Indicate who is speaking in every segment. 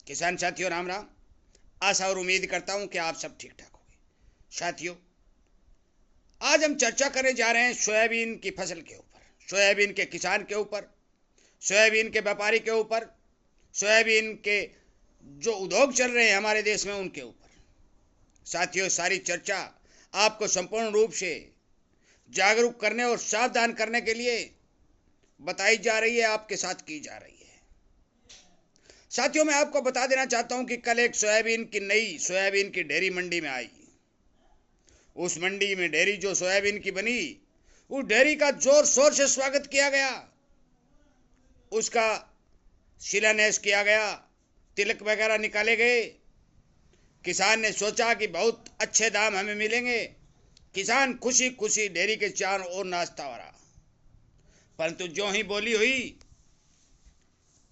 Speaker 1: किसान साथियों राम राम। आशा और उम्मीद करता हूं कि आप सब ठीक ठाक होंगे। साथियों, आज हम चर्चा करने जा रहे हैं सोयाबीन की फसल के ऊपर, सोयाबीन के किसान के ऊपर, सोयाबीन के व्यापारी के ऊपर, सोयाबीन के जो उद्योग चल रहे हैं हमारे देश में उनके ऊपर। साथियों, सारी चर्चा आपको संपूर्ण रूप से जागरूक करने और सावधान करने के लिए बताई जा रही है, आपके साथ की जा रही है। साथियों, मैं आपको बता देना चाहता हूं कि कल एक नई सोयाबीन की ढेरी मंडी में आई। उस मंडी में ढेरी जो सोयाबीन की बनी, उस ढेरी का जोर शोर से स्वागत किया गया, उसका शिलान्यास किया गया, तिलक वगैरह निकाले गए। किसान ने सोचा कि बहुत अच्छे दाम हमें मिलेंगे। किसान खुशी खुशी ढेरी के चारों ओर नाचता रहा। परंतु जो ही बोली हुई,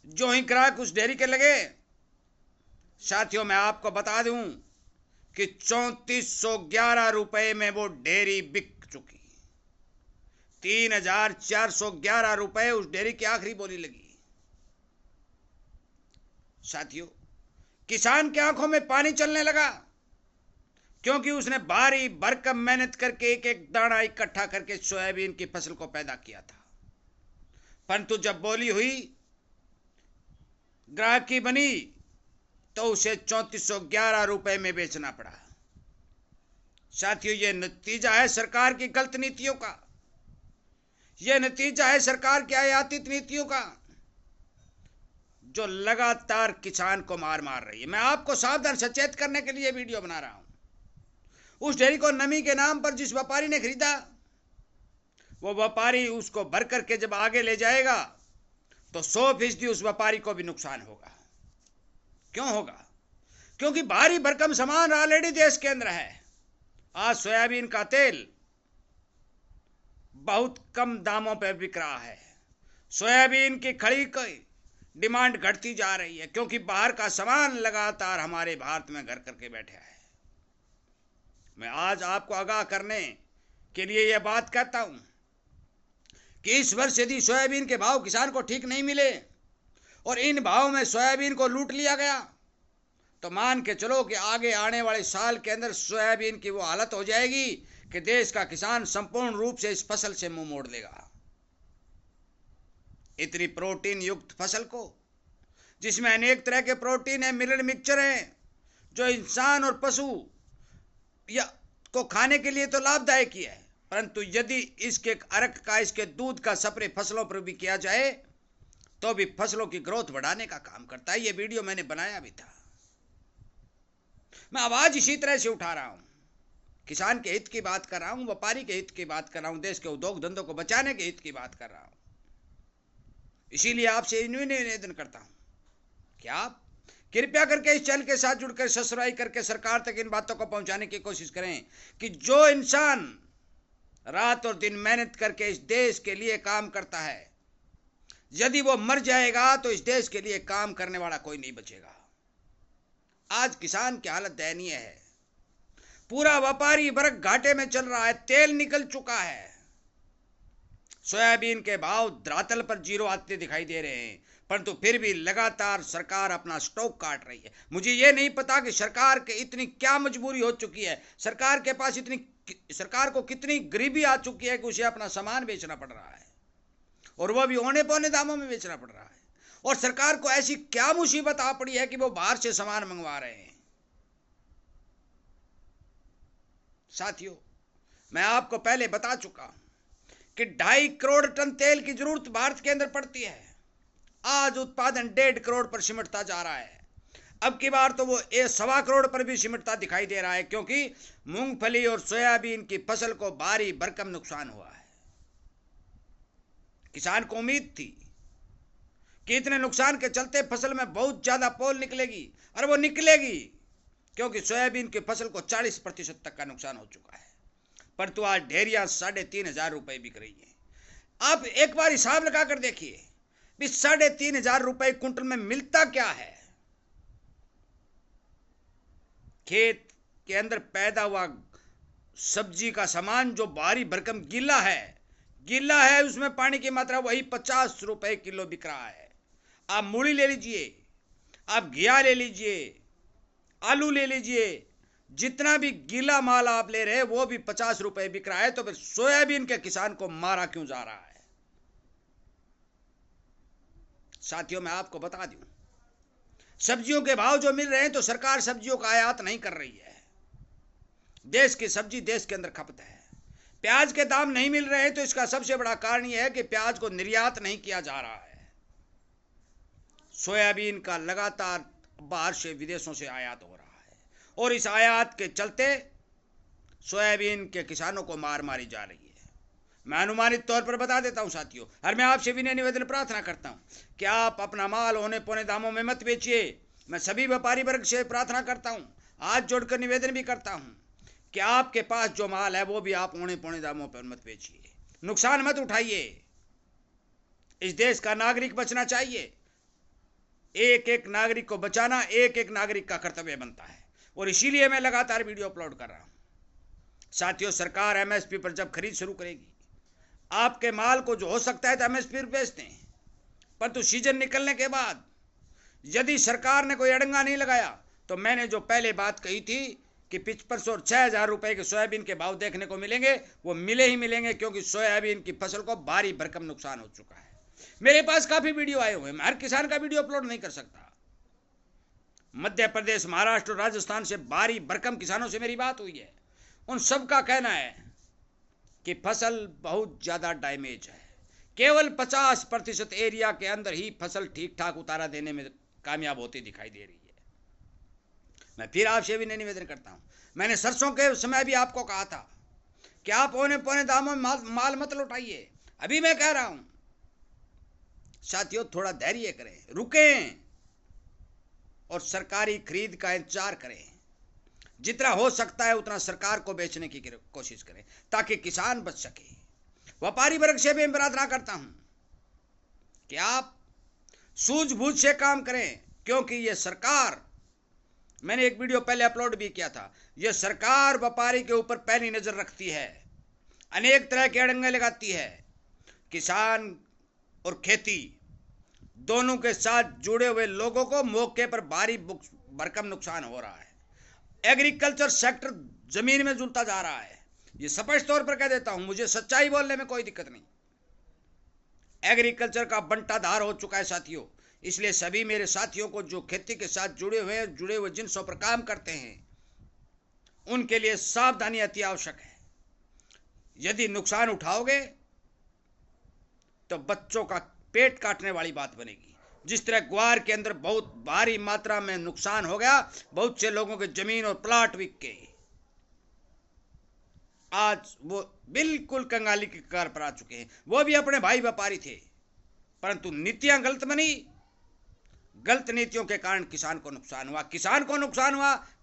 Speaker 1: जो ही ग्राहक उस डेयरी के लगे, साथियों मैं आपको बता दूं कि 3411 रुपए में वो डेयरी बिक चुकी। 3411 रुपए उस डेयरी की आखिरी बोली लगी। साथियों, किसान की आंखों में पानी चलने लगा, क्योंकि उसने भारी भरकम मेहनत करके एक एक दाना इकट्ठा करके सोयाबीन की फसल को पैदा किया था। परंतु जब बोली हुई, ग्राहक की बनी, तो उसे 3411 रुपए में बेचना पड़ा। साथियों, यह नतीजा है सरकार की गलत नीतियों का, यह नतीजा है सरकार की आयातित नीतियों का, जो लगातार किसान को मार रही है। मैं आपको सावधान सचेत करने के लिए वीडियो बना रहा हूं। उस डेयरी को नमी के नाम पर जिस व्यापारी ने खरीदा, वो व्यापारी उसको भर करके जब आगे ले जाएगा तो 100% उस व्यापारी को भी नुकसान होगा। क्यों होगा? क्योंकि भारी भरकम सामान ऑलरेडी देश के अंदर है। आज सोयाबीन का तेल बहुत कम दामों पर बिक रहा है। सोयाबीन की खड़ी की डिमांड घटती जा रही है, क्योंकि बाहर का सामान लगातार हमारे भारत में घर करके बैठा है। मैं आज आपको आगाह करने के लिए यह बात कहता हूं कि इस वर्ष यदि सोयाबीन के भाव किसान को ठीक नहीं मिले और इन भाव में सोयाबीन को लूट लिया गया, तो मान के चलो कि आगे आने वाले साल के अंदर सोयाबीन की वो हालत हो जाएगी कि देश का किसान संपूर्ण रूप से इस फसल से मुंह मोड़ लेगा। इतनी प्रोटीन युक्त फसल को, जिसमें अनेक तरह के प्रोटीन है, मिनरल मिक्सचर है, जो इंसान और पशु या को खाने के लिए तो लाभदायक ही है, परंतु यदि इसके अर्क का, इसके दूध का स्प्रे फसलों पर भी किया जाए तो भी फसलों की ग्रोथ बढ़ाने का काम करता है। यह वीडियो मैंने बनाया भी था। मैं आवाज इसी तरह से उठा रहा हूं, किसान के हित की बात कर रहा हूं, व्यापारी के हित की बात कर रहा हूं, देश के उद्योग धंधों को बचाने के हित की बात कर रहा हूं। इसीलिए आपसे निवेदन करता हूं कि आप कृपया करके इस चैनल के साथ जुड़कर सब्सक्राइब करके सरकार तक इन बातों को पहुंचाने की कोशिश करें कि जो इंसान रात और दिन मेहनत करके इस देश के लिए काम करता है, यदि वो मर जाएगा तो इस देश के लिए काम करने वाला कोई नहीं बचेगा। आज किसान की हालत दयनीय है। पूरा व्यापारी वर्ग घाटे में चल रहा है। तेल निकल चुका है। सोयाबीन के भाव धरातल पर जीरो आते दिखाई दे रहे हैं, परंतु फिर भी लगातार सरकार अपना स्टॉक काट रही है। मुझे यह नहीं पता कि सरकार के इतनी क्या मजबूरी हो चुकी है, सरकार को कितनी गरीबी आ चुकी है कि उसे अपना सामान बेचना पड़ रहा है, और वह भी औने पौने दामों में बेचना पड़ रहा है। और सरकार को ऐसी क्या मुसीबत आ पड़ी है कि वो बाहर से सामान मंगवा रहे हैं। साथियों, मैं आपको पहले बता चुका कि 2.5 करोड़ टन तेल की जरूरत भारत के अंदर पड़ती है। आज उत्पादन 1.5 करोड़ पर सिमटता जा रहा है। अब की बार तो वो 1.25 करोड़ पर भी सिमटता दिखाई दे रहा है, क्योंकि मूंगफली और सोयाबीन की फसल को भारी भरकम नुकसान हुआ है। किसान को उम्मीद थी कि इतने नुकसान के चलते फसल में बहुत ज्यादा पोल निकलेगी, और वो निकलेगी, क्योंकि सोयाबीन की फसल को 40% तक का नुकसान हो चुका है। परंतु आज ढेरियां 3500 रुपए बिक रही है। आप एक बार हिसाब लगाकर देखिए, 3500 रुपए कुंटल में मिलता क्या है। खेत के अंदर पैदा हुआ सब्जी का सामान जो भारी भरकम गीला है, उसमें पानी की मात्रा वही 50 रुपए किलो बिक रहा है। आप मूली ले लीजिए, आप घिया ले लीजिए, आलू ले लीजिए, जितना भी गीला माल आप ले रहे हैं वो भी 50 रुपए बिक रहा है, तो फिर सोयाबीन के किसान को मारा क्यों जा रहा है? साथियों, मैं आपको बता दूं, सब्जियों के भाव जो मिल रहे हैं तो सरकार सब्जियों का आयात नहीं कर रही है। देश की सब्जी देश के अंदर खपत है। प्याज के दाम नहीं मिल रहे हैं तो इसका सबसे बड़ा कारण यह है कि प्याज को निर्यात नहीं किया जा रहा है। सोयाबीन का लगातार बाहर से, विदेशों से आयात हो रहा है और इस आयात के चलते सोयाबीन के किसानों को मार मारी जा रही है। मैं अनुमानित तौर पर बता देता हूं साथियों, और मैं आपसे विनय निवेदन प्रार्थना करता हूं कि आप अपना माल होने पौने दामों में मत बेचिए। मैं सभी व्यापारी वर्ग से प्रार्थना करता हूं, हाथ जोड़कर निवेदन भी करता हूं कि आपके पास जो माल है वो भी आप होने पौने दामों पर मत बेचिए, नुकसान मत उठाइए। इस देश का नागरिक बचना चाहिए। एक एक नागरिक को बचाना एक एक नागरिक का कर्तव्य बनता है, और इसीलिए मैं लगातार वीडियो अपलोड कर रहा हूं। साथियों, सरकार एमएसपी पर जब खरीद शुरू करेगी, आपके माल को जो हो सकता है तो एमएसपी पर बेचते हैं, परंतु सीजन निकलने के बाद यदि सरकार ने कोई अड़ंगा नहीं लगाया तो मैंने जो पहले बात कही थी कि 500 और 6,000 रुपए के सोयाबीन के भाव देखने को मिलेंगे, वो मिले ही मिलेंगे, क्योंकि सोयाबीन की फसल को भारी भरकम नुकसान हो चुका है। मेरे पास काफी वीडियो आए हुए हैं, मैं हर किसान का वीडियो अपलोड नहीं कर सकता। मध्य प्रदेश, महाराष्ट्र और राजस्थान से भारी भरकम किसानों से मेरी बात हुई है। उन सब का कहना है कि फसल बहुत ज्यादा डैमेज है। केवल 50% एरिया के अंदर ही फसल ठीक ठाक उतारा देने में कामयाब होती दिखाई दे रही है। मैं फिर आपसे भी निवेदन करता हूं, मैंने सरसों के समय भी आपको कहा था कि आप पौने पौने दामों में माल मत लौटाइए। अभी मैं कह रहा हूं साथियों, थोड़ा धैर्य करें, रुकें और सरकारी खरीद का इंतजार करें। जितना हो सकता है उतना सरकार को बेचने की कोशिश करें ताकि किसान बच सके। व्यापारी वर्ग से भी प्रार्थना करता हूं कि आप सूझबूझ से काम करें, क्योंकि यह सरकार, मैंने एक वीडियो पहले अपलोड भी किया था, यह सरकार व्यापारी के ऊपर पैनी नजर रखती है, अनेक तरह के अड़ंगे लगाती है। किसान और खेती दोनों के साथ जुड़े हुए लोगों को मौके पर भारी भरकम नुकसान हो रहा है। एग्रीकल्चर सेक्टर जमीन में जुलता जा रहा है। ये स्पष्ट तौर पर कह देता हूं, मुझे सच्चाई बोलने में कोई दिक्कत नहीं। एग्रीकल्चर का बंटाधार हो चुका है साथियों। इसलिए सभी मेरे साथियों को जो खेती के साथ जुड़े हुए जिनसों पर काम करते हैं, उनके लिए सावधानी अति आवश्यक है। यदि नुकसान उठाओगे तो बच्चों का पेट काटने वाली बात बनेगी। जिस तरह ग्वार के अंदर बहुत भारी मात्रा में नुकसान हो गया, बहुत से लोगों के जमीन और प्लाट बिक गए, आज वो बिल्कुल कंगाली की कगार पर आ चुके हैं। वो भी अपने भाई व्यापारी थे, परंतु नीतियां गलत बनी। गलत नीतियों के कारण किसान को नुकसान हुआ,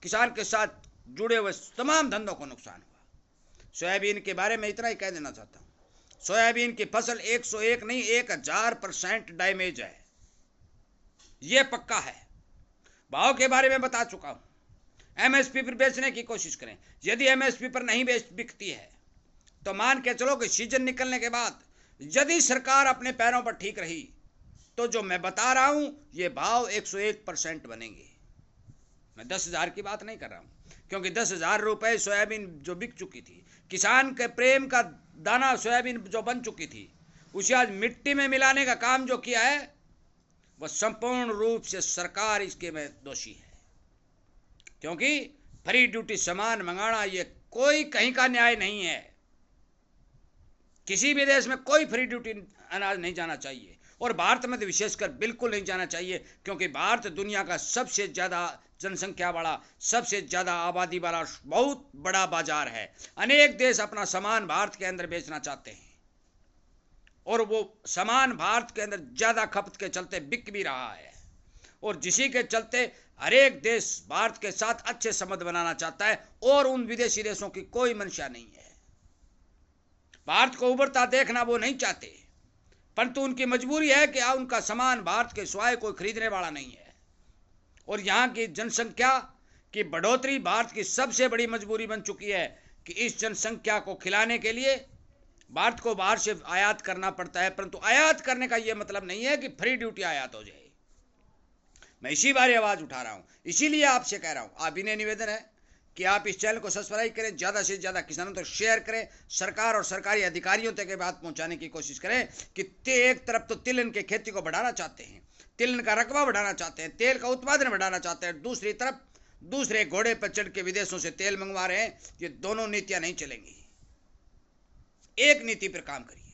Speaker 1: किसान के साथ जुड़े हुए तमाम धंधों को नुकसान हुआ। सोयाबीन के बारे में इतना ही कह देना चाहता हूं, सोयाबीन की फसल 101 नहीं 1000% डैमेज है, यह पक्का है। भाव के बारे में बता चुका हूं। एमएसपी पर बेचने की कोशिश करें। यदि एमएसपी पर नहीं बिकती है तो मान के चलो कि सीजन निकलने के बाद यदि सरकार अपने पैरों पर ठीक रही तो जो मैं बता रहा हूं ये भाव 101% बनेंगे। मैं 10,000 की बात नहीं कर रहा हूं, क्योंकि 10,000 रुपए सोयाबीन जो बिक चुकी थी, किसान के प्रेम का दाना सोयाबीन जो बन चुकी थी, उसे आज मिट्टी में मिलाने का काम जो किया है वह संपूर्ण रूप से सरकार इसके में दोषी है। क्योंकि फ्री ड्यूटी सामान मंगाना ये कोई कहीं का न्याय नहीं है। किसी भी देश में कोई फ्री ड्यूटी अनाज नहीं जाना चाहिए, और भारत में तो विशेषकर बिल्कुल नहीं जाना चाहिए, क्योंकि भारत दुनिया का सबसे ज्यादा जनसंख्या वाला, सबसे ज्यादा आबादी वाला बहुत बड़ा बाजार है। अनेक देश अपना सामान भारत के अंदर बेचना चाहते हैं, और वो सामान भारत के अंदर ज्यादा खपत के चलते बिक भी रहा है, और जिसी के चलते हर एक देश भारत के साथ अच्छे संबंध बनाना चाहता है, और उन विदेशी देशों की कोई मंशा नहीं है। भारत को उभरता देखना वो नहीं चाहते, परंतु उनकी मजबूरी है कि उनका सामान भारत के सिवाय कोई खरीदने वाला नहीं है। और यहाँ की जनसंख्या की बढ़ोतरी भारत की सबसे बड़ी मजबूरी बन चुकी है कि इस जनसंख्या को खिलाने के लिए भारत को बाहर से आयात करना पड़ता है। परंतु आयात करने का यह मतलब नहीं है कि फ्री ड्यूटी आयात हो जाए। मैं इसी बारे आवाज़ उठा रहा हूँ, इसीलिए आपसे कह रहा हूँ। आप इन्हें निवेदन है कि आप इस चैनल को सब्सक्राइब करें, ज़्यादा से ज़्यादा किसानों तक शेयर करें, सरकार और सरकारी अधिकारियों तक ये बात पहुँचाने की कोशिश करें कि एक तरफ तो तिलहन की खेती को बढ़ाना चाहते हैं, तिलहन का रकबा बढ़ाना चाहते हैं, तेल का उत्पादन बढ़ाना चाहते हैं, दूसरी तरफ दूसरे घोड़े पर चढ़ के विदेशों से तेल मंगवा रहे हैं। ये दोनों नीतियां नहीं चलेंगी। एक नीति पर काम करिए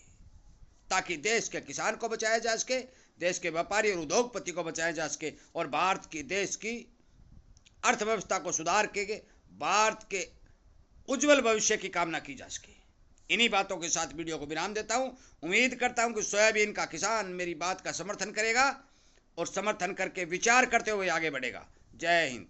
Speaker 1: ताकि देश के किसान को बचाया जा सके, देश के व्यापारी और उद्योगपति को बचाया जा सके और भारत की देश की अर्थव्यवस्था को सुधार के भारत के उज्जवल भविष्य की कामना की जा सके। इन्हीं बातों के साथ वीडियो को विराम देता हूं। उम्मीद करता हूं कि सोयाबीन का किसान मेरी बात का समर्थन करेगा और समर्थन करके विचार करते हुए आगे बढ़ेगा। जय हिंद।